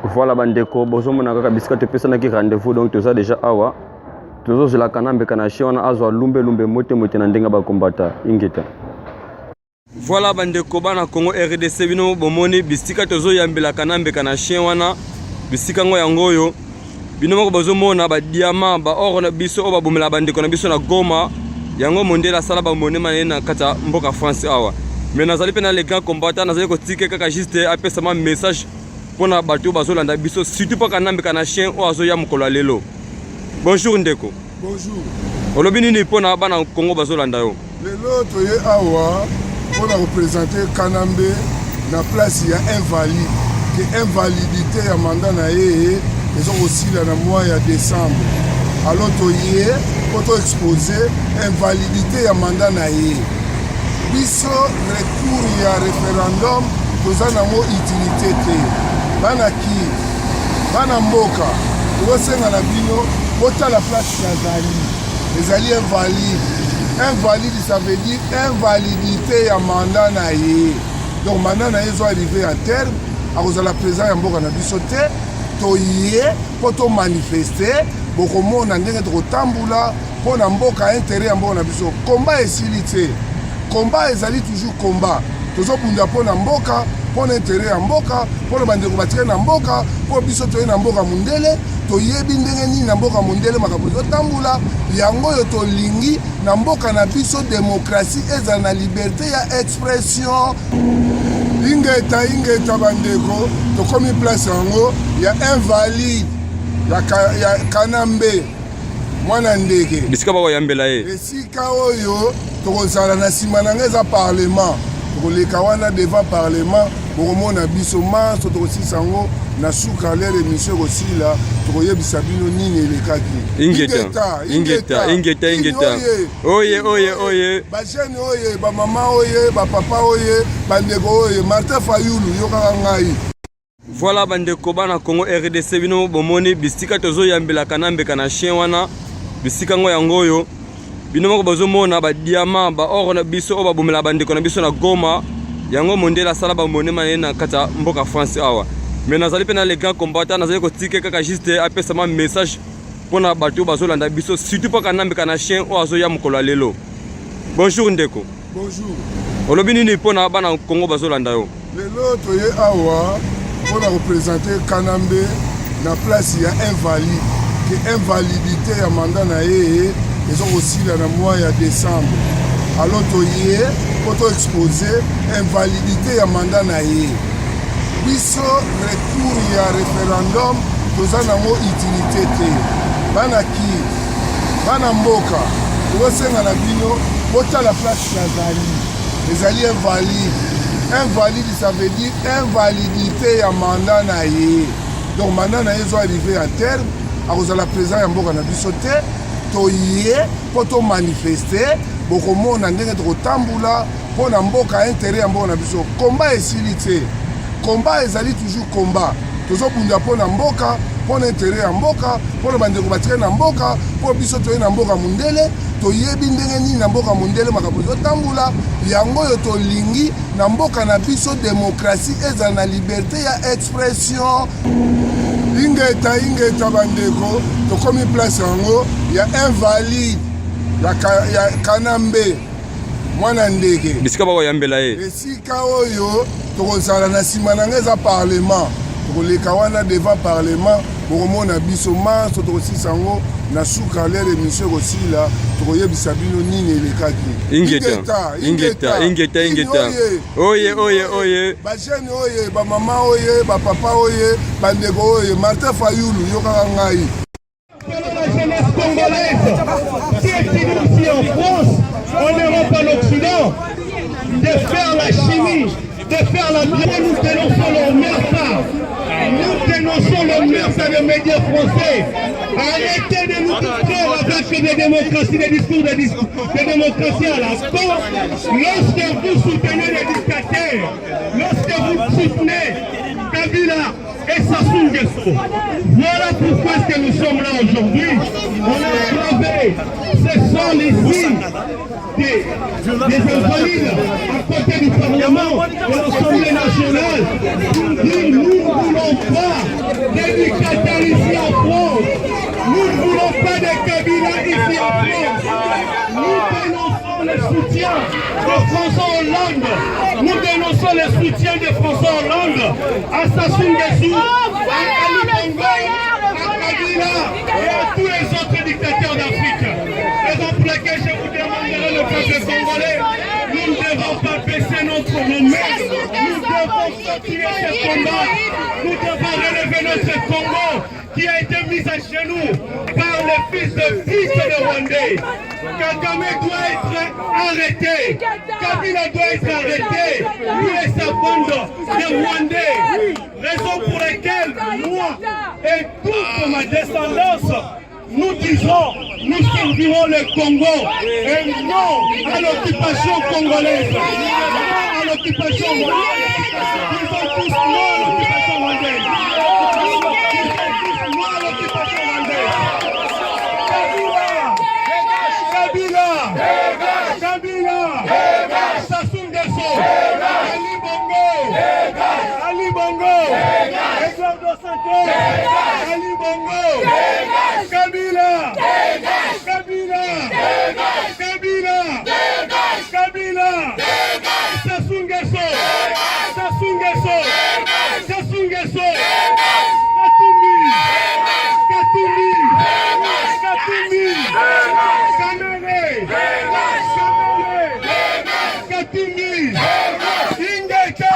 Voilà bandeko bozo mona kaka bisika te pesa na ki rendez-vous donc tout ça déjà awa tozo zela kanambe kana shiona azwa lumbe mote na ndenga ba kombata ingeta. Voilà bandeko bana Congo RDC bino bomoni bisika tozo yambela kanambe kana shiona bisika ngo yango yo bino moko bozo mona ba diamant ba or na biso o ba bomela bandeko na biso na Goma yango mondela sala ba monema na kata mboka France awa. Mais nazali pe na les grands combattants nazali ko tike kaka juste apesa ma message pona bato bazolanda biso surtout pa kanambe kana chien o azo ya mukolo lelo. Bonjour ndeko. Bonjour. Olobi nini pona bana Congo bazolanda yo? Lelo toye awa pona représenter kanambe na place ya invalide que invalidité ya mandat na ye ezo aussi la na mois ya décembre. Alors toye poto exposer invalidité ya mandat na ye. Biso recours ya référendum toza nango utilité te. Bana ki bana mboka tosenga na bino bota la place yazali ezali invalide ça veut dire invalidité ya mandat na ye. Donc mandat na ye zo arriver à terme akozala présent ya mboka na biso te toye poto manifester bokomona ndenge tokotambula mpona mboka intérêt ya mboka na biso. Combat esili te, combat ezali toujours combat tozobunda mpona mboka mpona intérêt ya mboka mpona bandeko batike na mboka mpo biso toye na mboka mundele toyebi ndenge nini na mboka mundele makambo ezotambula yango oyo tolingi na mboka na biso démocratie ezala na liberté ya expression. ingeta bandeko tokomi place yango ya invalide ya kanambe mwana ndeke bisika bakoyambela ye esika oyo tokozala na nsima nango eza parlement tokoleka wana devant parlement bokomona biso maso tokosisa yango na suka lere émission ekosila tokoyebisa bino nini elekaki. ingeta oye bajeune oye bamama oye bapapa oye bandeko oye Martin Fayulu yokaka ngai. Voilà bandeko bana Congo RDC bino bomoni bisika tozo yambela kanambe kana chien wana bisika ngo yango yo bino moko bazomona ba diamant ba or na biso o ba bomela bandeko na biso na Goma yango mondela sala ba monema na kata mboka France awa. Mais nazali pe na les grands combattants nazali ko tike kaka juste apesa ma message pona bato bazolanda biso surtout pa kanambe kana chien o azo ya mukolo lelo. Bonjour ndeko. Bonjour. Olobi nini pona bana Congo bazolanda yo? Lelo toye awa pona représenter kanambe na place ya invalide que invalidité ya mandat na ye ezo aussi la na mois ya décembre. Alors toye poto exposer invalidité ya mandat na ye. Biso recours ya référendum toza nango utilité te. Bana ki bana mboka tosenga na bino bota la place yazali ezali invalide ça veut dire invalidité ya mandat na ye. Donc mandat na ye zo arriver à terme akozala présent ya mboka na biso te toye poto manifester bokomona ndenge tokotambula mpona mboka intérêt ya mboka na biso. Combat esili te, combat ezali toujours combat tozobunda mpona mboka mpona intérêt ya mboka mpona bandeko batike na mboka mpo biso toye na mboka mundele toyebi ndenge nini na mboka mundele makambo ezotambula yango oyo tolingi na mboka na biso démocratie ezala na liberté ya expression. ingeta bandeko tokomi place yango ya invalide ya kanambe mwana ndeke bisika bakoyambela ye esika oyo tokozala na nsima nango eza parlement tokoleka wana devant parlement bokomona biso maso tokosisa yango na suka lere émission ekosila tokoyebisa bino nini elekaki. ingeta oye bajeune oye bamama oye bapapa oye bandeko oye Martin Fayulu yokaka ngai. La jeunesse congolaise qui est venue ici en France, en Europe, en Occident, de faire la chimie, de faire la bière. Nous dénonçons le meurtre. Nous dénonçons le meurtre des médias français. Arrêtez de nous distraire avec des discours de démocratie à la con. Lorsque vous soutenez les dictateurs, lorsque vous soutenez Kabila et Sassou Nguesso, voilà pourquoi est-ce que nous sommes là aujourd'hui. On a trouvé, ce sont les signes des invalides à côté du Parlement, de l'Assemblée nationale, pour dire nous ne voulons pas remercions le soutien de François Hollande à Sassou Nguesso, à Ali Bongo, à Kabila et à tous les autres dictateurs d'Afrique. Raison pour laquelle je vous demanderai le peuple congolais, nous ne devons pas baisser notre remède, nous devons continuer ce combat, nous devons relever notre Congo qui a été mis à genoux par les fils de pute de Rwandais. Kagame doit être arrêté, Kabila doit être arrêté, lui et sa bande de Rwandais. Raison pour laquelle moi et toute ma descendance, nous disons, nous servirons le Congo et non à l'occupation congolaise. Non à l'occupation rwandaise. Disons tous non à l'occupation rwandaise. Non à l'occupation rwandaise. Kabila, Kabila, Sassou Nguesso, Ali Bongo, Eduardo Santos, Ali Bongo, Kabila, Kabila, Kabila, Kabila, Sassou Nguesso, Sassou Nguesso, Sassou Nguesso, Katumbi, Katumbi, Kamere, Katumbi, Ingeka,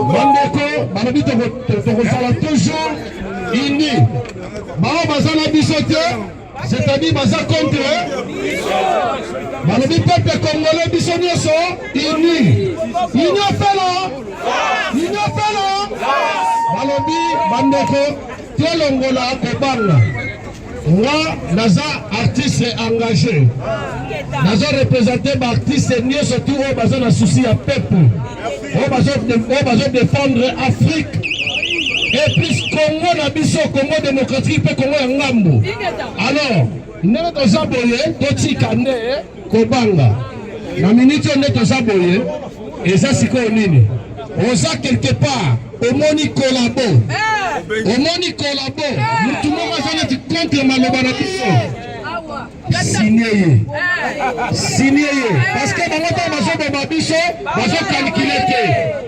Bandeko, balobi tokosala toujours ini. Bao baza na biso te, c'est-à-dire baza contre. Balobi peuple congolais biso nyonso ini. Union felo. Union felo. Balobi bandeko tolongola kobanga. Moi, naza artiste engagé. Naza représenté par artiste nié surtout au besoin d'un souci à peuple. Au besoin de défendre Afrique. Et plus Congo nabiso, Congo démocratique, et Congo Ngambo. Alors, nous sommes boyé, Toti Kane, Kobanga. La minute on est aux aboyés, et ça c'est quoi nini? On a quelque part, au moni collabo. Au moni collabo, nous tout le monde va être contre Malobana Bisso. Signé. Signé. Parce que dans notre maison de Mabisso, on va calculer.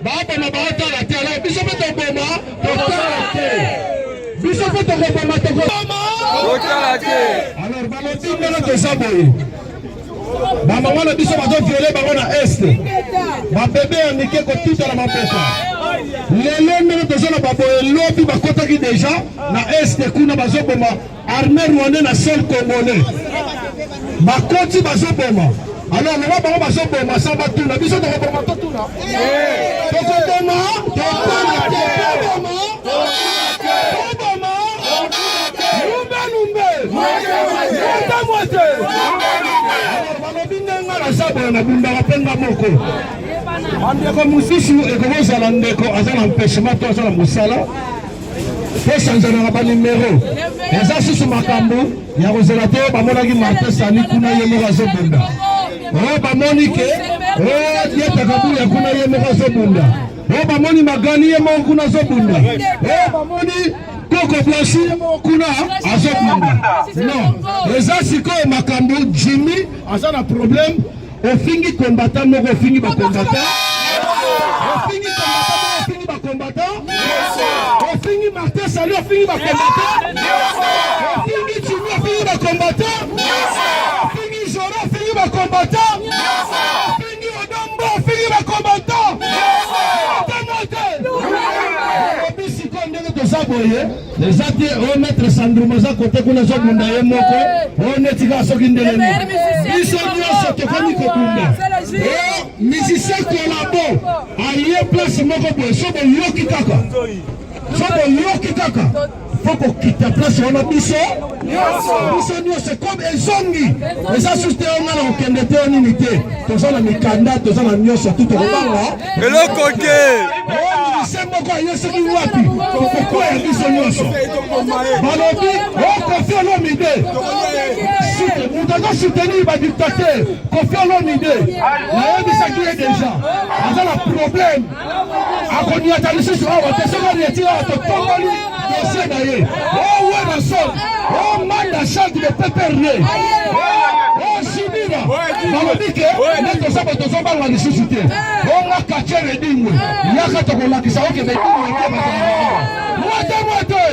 Baba na baota la terre, Bisso peut te bomba, Bisso peut te bomba, te bomba. Alors, Balotti, on est saboyé. Maman na biso bazo violer bango na est. Ba bébé amike ko tuta na mapeka. Lelo mero tozo na baboye lobi bakotaki déjà na est kuna bazo boma armée rwandaise na sol congolais. Bakoti bazo boma. Alors on va bango bazo boma sa batuna biso to boma to tuna. To boma, to boma. Na bunda wapenga moko andeko musisi ekozala ndeko azala empêchement to azala musala to changeana na ba numéro eza susu makambo ya kozela to bamonaki Martin Sani kuna ye moko azobunda o bamoni ke o yetaka buya kuna ye moko azobunda o bamoni magani ye moko kuna azobunda o bamoni Koko Blanchi kuna azobunda non eza sikoyo makambo Jimmy azala problème. Ofingi combattant, nous ofingi ba combattant. Ofingi combattant, ofingi ba combattant. Ofingi Martin Sali, ofingi ba combattant. Ofingi Chimi, ofingi ba combattant. Ofingi Joro, ofingi ba combattant. Ofingi Odombo, ofingi ba combattant. Les athées, on mettre Sandromaza côté qu'on a joué Mundaye Moko, on est tiré à ce qu'il ne ils sont venus à ce qu'on y a musicien collabo, à y place Moko, Sobo Yoki Kaka. Sobo Yoki Kaka. faut qu'on quitte la place on a biso c'est comme ezongi eza juste on a la okende te nini te toza na mikanda toza na nyonso tout okobanga eloko ke c'est moko ayesoki wapi pourquoi ya biso nyonso balobi Kofi Olomide moto azosoutenir badictateur Kofi Olomide nayebisaki ye déjà aza na problème akoniata lisusu awa te soki retire awa totongoli dossier na ye owe na sol omanda charge de PPRD osimira balobi ke nde toza bo tozobanga lisusu te onga katiere edingwe yaka tokolakisa okende edingwe te mwate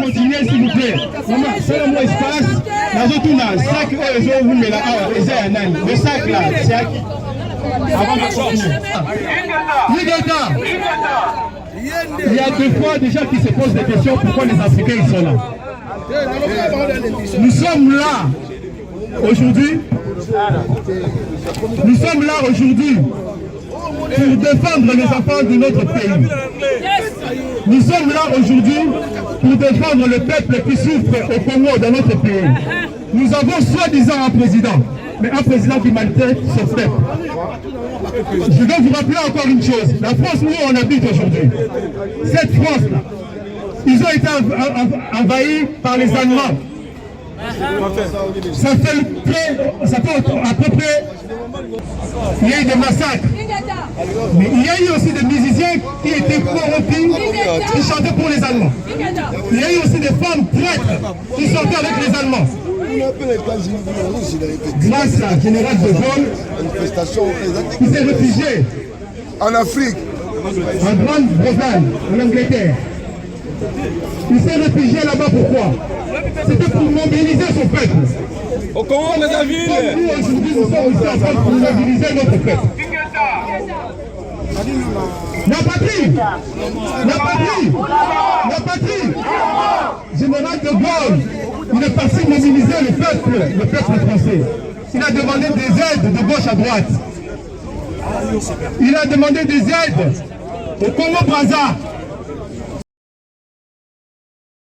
continuer s'il vous plaît. Maman, c'est moi espace. Dans tout le sac, vous mettez là, le sac là, c'est à qui? Avant de continuer. Il y a deux fois déjà qui se posent des questions pourquoi les Africains ils sont là. Nous sommes là aujourd'hui. Nous sommes là aujourd'hui pour défendre les enfants de notre pays. Nous sommes là aujourd'hui pour défendre le peuple qui souffre au Congo, dans notre pays. Nous avons soi-disant un président, mais un président qui maltraite son peuple. Je vais vous rappeler encore une chose. La France où on habite aujourd'hui, cette France-là, ils ont été envahis par les Allemands. Ça fait à peu près, il y a eu des massacres. Mais il y a eu aussi des musiciens qui étaient corrompus, qui chantaient pour les Allemands. Il y a eu aussi des femmes traîtres qui chantaient avec les Allemands. Grâce à Général de Gaulle, qui s'est réfugié en Afrique, en Grande-Bretagne, en Angleterre. Il s'est réfugié là-bas pourquoi? C'était pour mobiliser son peuple. Au Congo, les avis. Nous aujourd'hui, nous sommes ici en train pour mobiliser notre peuple. La patrie, Général de Gaulle, il est parti mobiliser le peuple français. Il a demandé des aides de gauche à droite. Il a demandé des aides au Congo-Brazza.